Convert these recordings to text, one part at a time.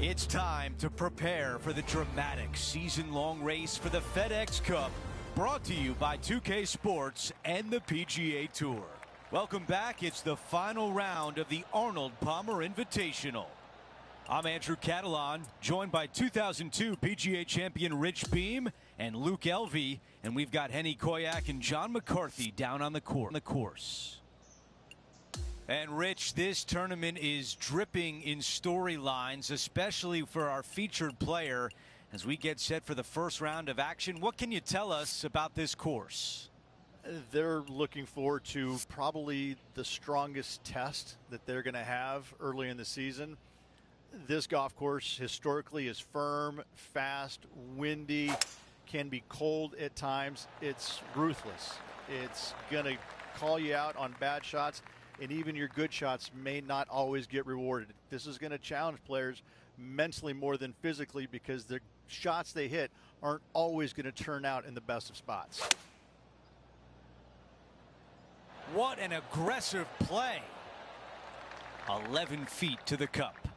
It's time to prepare for the dramatic season-long race for the FedEx Cup, brought to you by 2K Sports and the PGA Tour. Welcome back. It's the final round of the Arnold Palmer Invitational. I'm Andrew Catalan, joined by 2002 PGA champion Rich Beem and Luke Elvey, and we've got Henny Koyak and John McCarthy down on the course. And Rich, this tournament is dripping in storylines, especially for our featured player as we get set for the first round of action. What can you tell us about this course? They're looking forward to probably the strongest test that they're going to have early in the season. This golf course historically is firm, fast, windy, can be cold at times. It's ruthless. It's going to call you out on bad shots, and even your good shots may not always get rewarded. This is going to challenge players mentally more than physically, because the shots they hit aren't always going to turn out in the best of spots. What an aggressive play. 11 feet to the cup.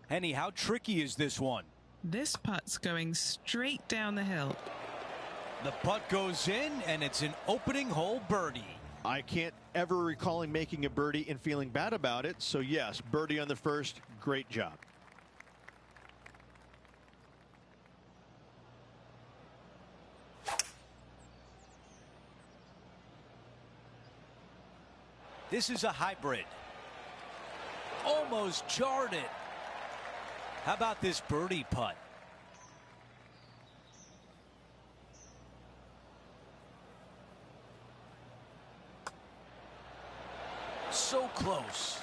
Henny, how tricky is this one? This putt's going straight down the hill. The putt goes in, and it's an opening hole birdie. I can't ever recall him making a birdie and feeling bad about it. So yes, birdie on the first, great job. This is a hybrid. Almost jarred it. How about this birdie putt? So close.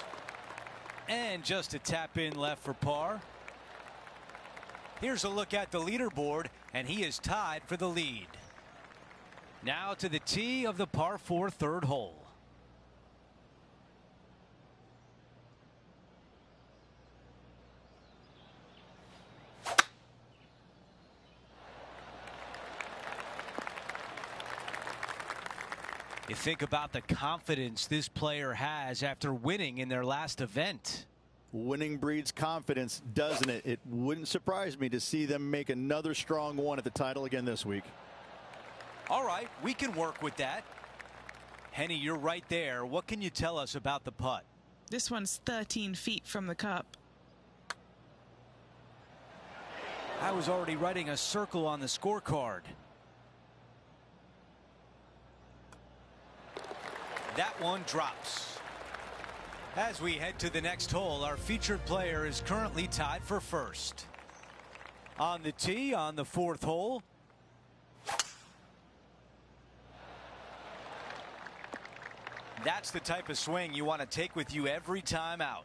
And just a tap in left for par. Here's a look at the leaderboard, and he is tied for the lead. Now to the tee of the par 4 third hole. You think about the confidence this player has after winning in their last event. Winning breeds confidence, doesn't it? It wouldn't surprise me to see them make another strong one at the title again this week. All right, we can work with that. Henny, you're right there. What can you tell us about the putt? This one's 13 feet from the cup. I was already writing a circle on the scorecard. That one drops. As we head to the next hole, our featured player is currently tied for first. On the tee on the 4th hole. That's the type of swing you want to take with you every time out.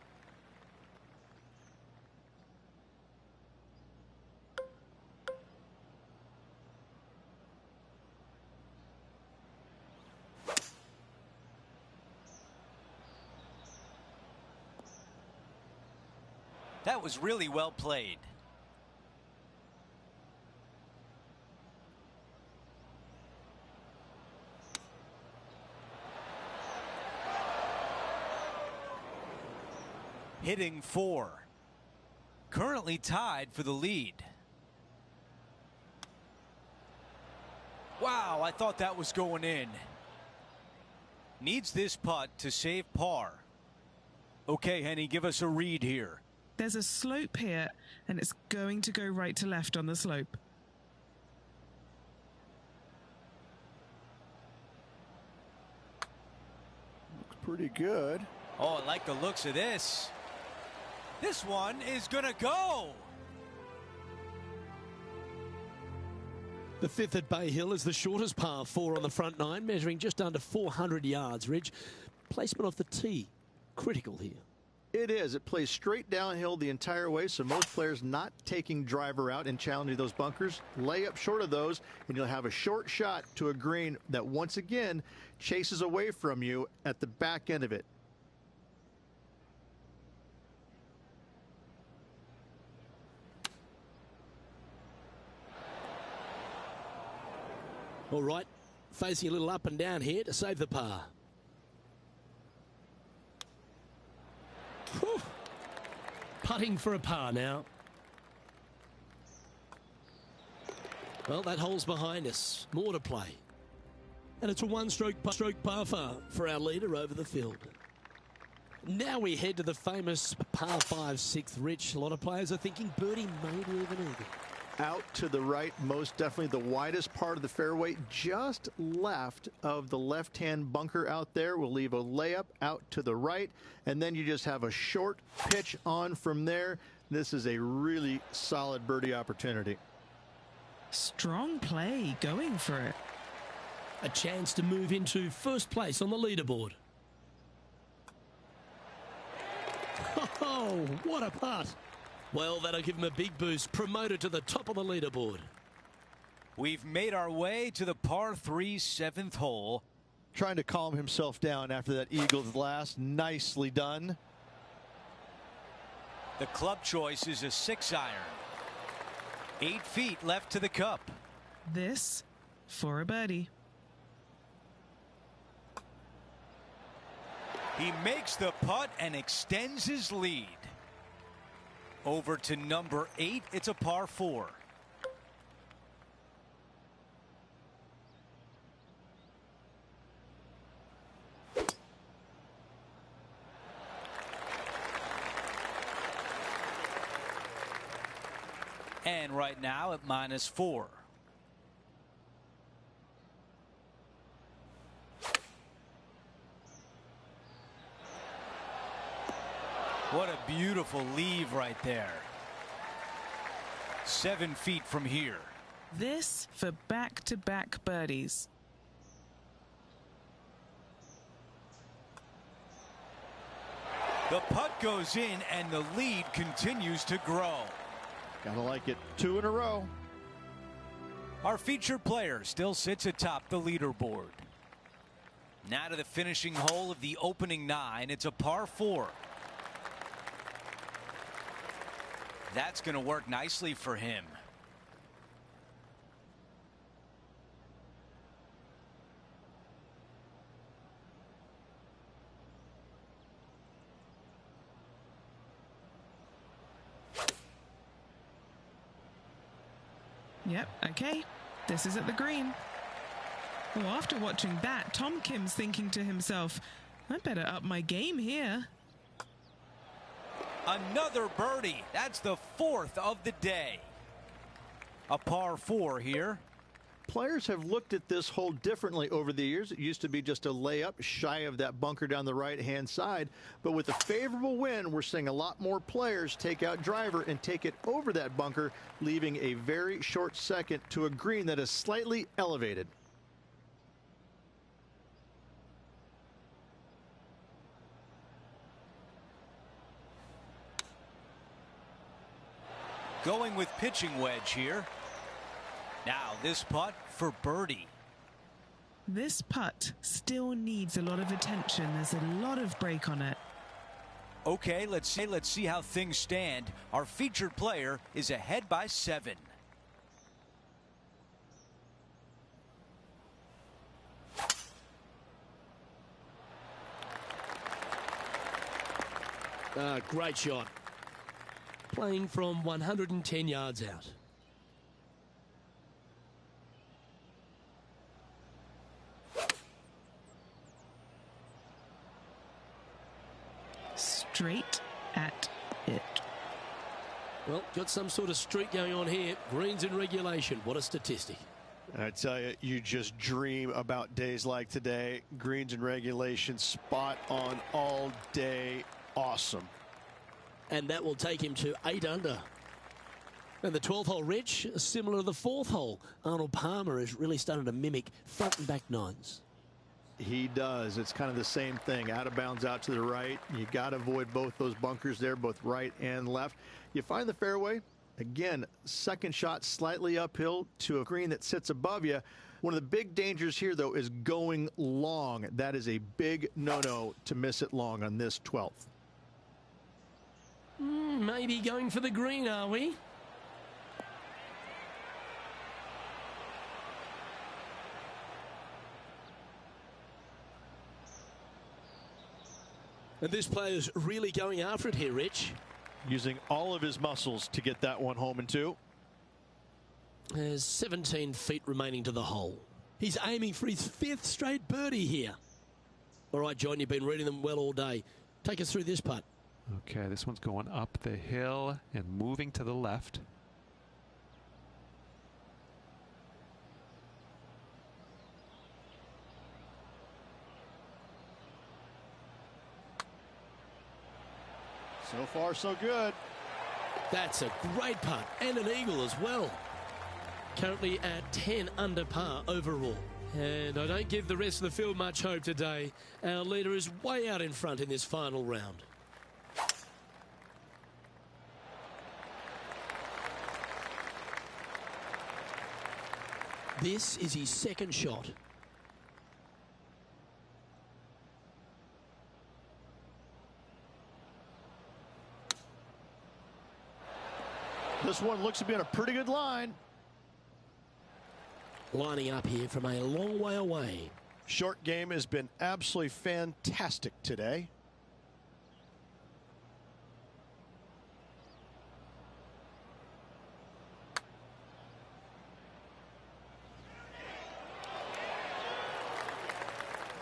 That was really well played. Hitting 4. Currently tied for the lead. Wow, I thought that was going in. Needs this putt to save par. Okay, Henny, give us a read here. There's a slope here, and it's going to go right to left on the slope. Looks pretty good. Oh, I like the looks of this. This one is going to go. The 5th at Bay Hill is the shortest par 4 on the front 9, measuring just under 400 yards. Ridge, placement off the tee, critical here. It is. It plays straight downhill the entire way, so most players not taking driver out and challenging those bunkers. Lay up short of those, and you'll have a short shot to a green that once again chases away from you at the back end of it. All right, facing a little up and down here to save the par. Whew. Putting for a par now. Well, that hole's behind us. More to play. And it's a one-stroke par for our leader over the field. Now we head to the famous par 5 6th. Rich, a lot of players are thinking birdie, maybe even eagle. Out to the right, most definitely the widest part of the fairway, just left of the left-hand bunker out there. We'll leave a layup out to the right, and then you just have a short pitch on from there. This is a really solid birdie opportunity. Strong play, going for it. A chance to move into first place on the leaderboard. Oh, what a putt. Well, that'll give him a big boost, promoted to the top of the leaderboard. We've made our way to the par 3 7th hole. Trying to calm himself down after that eagle's last. Nicely done. The club choice is a 6-iron. 8 feet left to the cup. This for a birdie. He makes the putt and extends his lead. Over to number 8. It's a par 4. And right now at -4. What a beautiful leave right there. 7 feet from here. This for back-to-back birdies. The putt goes in and the lead continues to grow. Gotta like it. 2 in a row. Our featured player still sits atop the leaderboard. Now to the finishing hole of the opening 9. It's a par 4. That's going to work nicely for him. Yep, okay. This is at the green. Well, after watching that, Tom Kim's thinking to himself, I better up my game here. Another birdie. That's the 4th of the day. A par 4 here. Players have looked at this hole differently over the years. It used to be just a layup shy of that bunker down the right-hand side. But with a favorable wind, we're seeing a lot more players take out driver and take it over that bunker, leaving a very short second to a green that is slightly elevated. Going with pitching wedge here. Now this putt for birdie. This putt still needs a lot of attention. There's a lot of break on it. Okay, let's see how things stand. Our featured player is ahead by 7. Great shot. Playing from 110 yards out. Straight at it. Well, got some sort of streak going on here. Greens in regulation. What a statistic. I tell you, you just dream about days like today. Greens in regulation, spot on all day. Awesome. And that will take him to 8 under. And the 12th hole, Rich, similar to the 4th hole. Arnold Palmer is really starting to mimic front and back 9s. He does. It's kind of the same thing. Out of bounds, out to the right. You got to avoid both those bunkers there, both right and left. You find the fairway. Again, second shot slightly uphill to a green that sits above you. One of the big dangers here, though, is going long. That is a big no-no to miss it long on this 12th. Maybe going for the green, are we? And this player's really going after it here, Rich. Using all of his muscles to get that one home in 2. There's 17 feet remaining to the hole. He's aiming for his 5th straight birdie here. All right, John, you've been reading them well all day. Take us through this putt. Okay, this one's going up the hill and moving to the left. So far, so good. That's a great putt and an eagle as well. Currently at 10 under par overall. And I don't give the rest of the field much hope today. Our leader is way out in front in this final round. This is his 2nd shot. This one looks to be on a pretty good line. Lining up here from a long way away. Short game has been absolutely fantastic today.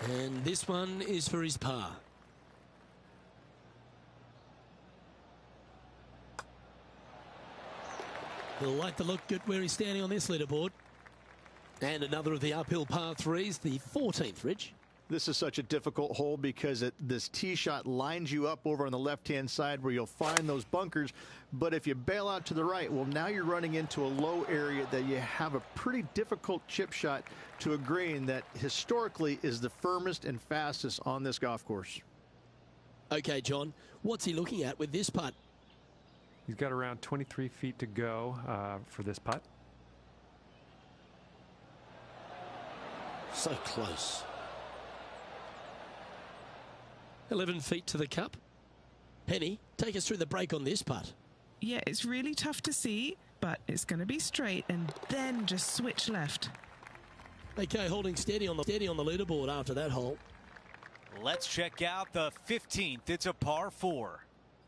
And this one is for his par. He'll like to look at where he's standing on this leaderboard. And another of the uphill par 3s, the 14th, Rich. This is such a difficult hole because this tee shot lines you up over on the left-hand side where you'll find those bunkers. But if you bail out to the right, well, now you're running into a low area that you have a pretty difficult chip shot to a green that historically is the firmest and fastest on this golf course. Okay, John, what's he looking at with this putt? He's got around 23 feet to go for this putt. So close. 11 feet to the cup. Penny, take us through the break on this putt. Yeah, it's really tough to see, but it's going to be straight and then just switch left. Okay, holding steady on the leaderboard after that hole. Let's check out the 15th. It's a par 4.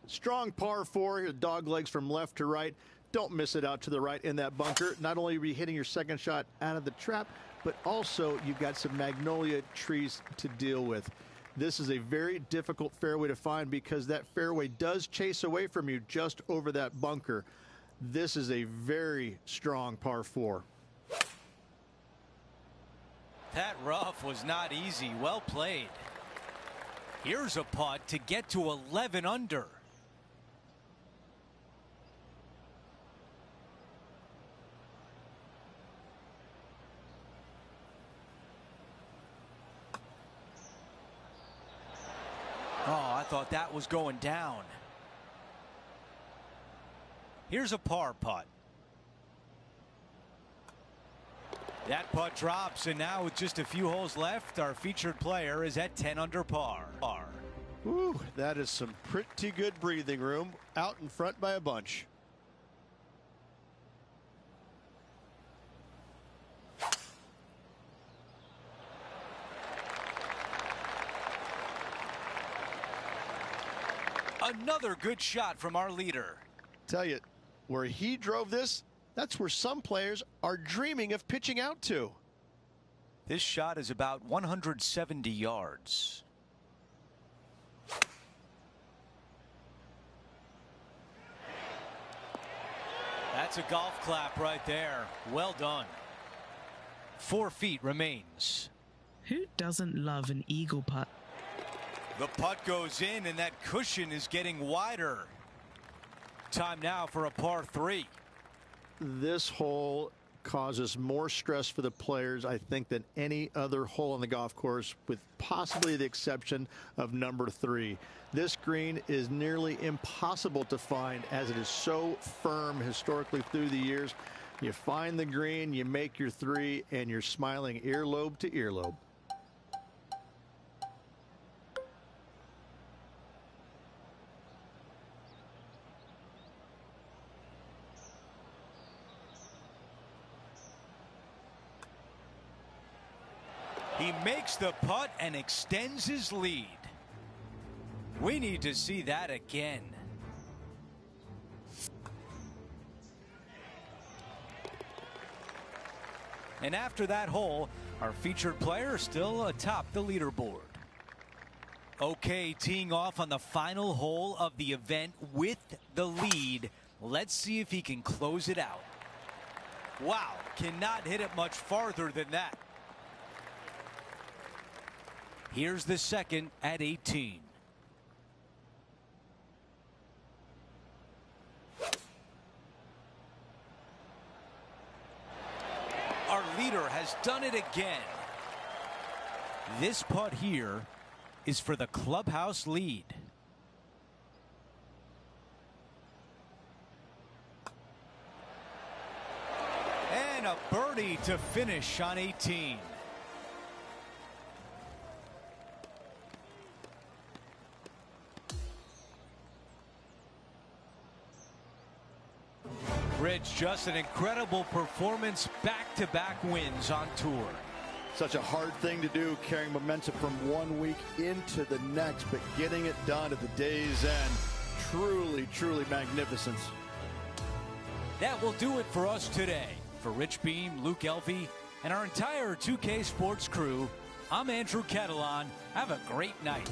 Strong par 4, dog legs from left to right. Don't miss it out to the right in that bunker. Not only are you hitting your 2nd shot out of the trap, but also you've got some magnolia trees to deal with. This is a very difficult fairway to find because that fairway does chase away from you just over that bunker. This is a very strong par 4. That rough was not easy. Well played. Here's a putt to get to 11 under. Oh, I thought that was going down. Here's a par putt. That putt drops, and now with just a few holes left, our featured player is at 10 under par. Ooh, that is some pretty good breathing room out in front by a bunch. Another good shot from our leader. Tell you, where he drove this, that's where some players are dreaming of pitching out to. This shot is about 170 yards. That's a golf clap right there. Well done. 4 feet remains. Who doesn't love an eagle putt? The putt goes in, and that cushion is getting wider. Time now for a par 3. This hole causes more stress for the players, I think, than any other hole on the golf course, with possibly the exception of number 3. This green is nearly impossible to find as it is so firm historically through the years. You find the green, you make your 3, and you're smiling earlobe to earlobe. He makes the putt and extends his lead. We need to see that again. And after that hole, our featured player is still atop the leaderboard. Okay, teeing off on the final hole of the event with the lead. Let's see if he can close it out. Wow, cannot hit it much farther than that. Here's the second at 18. Our leader has done it again. This putt here is for the clubhouse lead. And a birdie to finish on 18. Rich, just an incredible performance, back-to-back wins on tour. Such a hard thing to do, carrying momentum from one week into the next, but getting it done at the day's end, truly, truly magnificent. That will do it for us today. For Rich Beam, Luke Elvey, and our entire 2K Sports crew, I'm Andrew Catalan. Have a great night.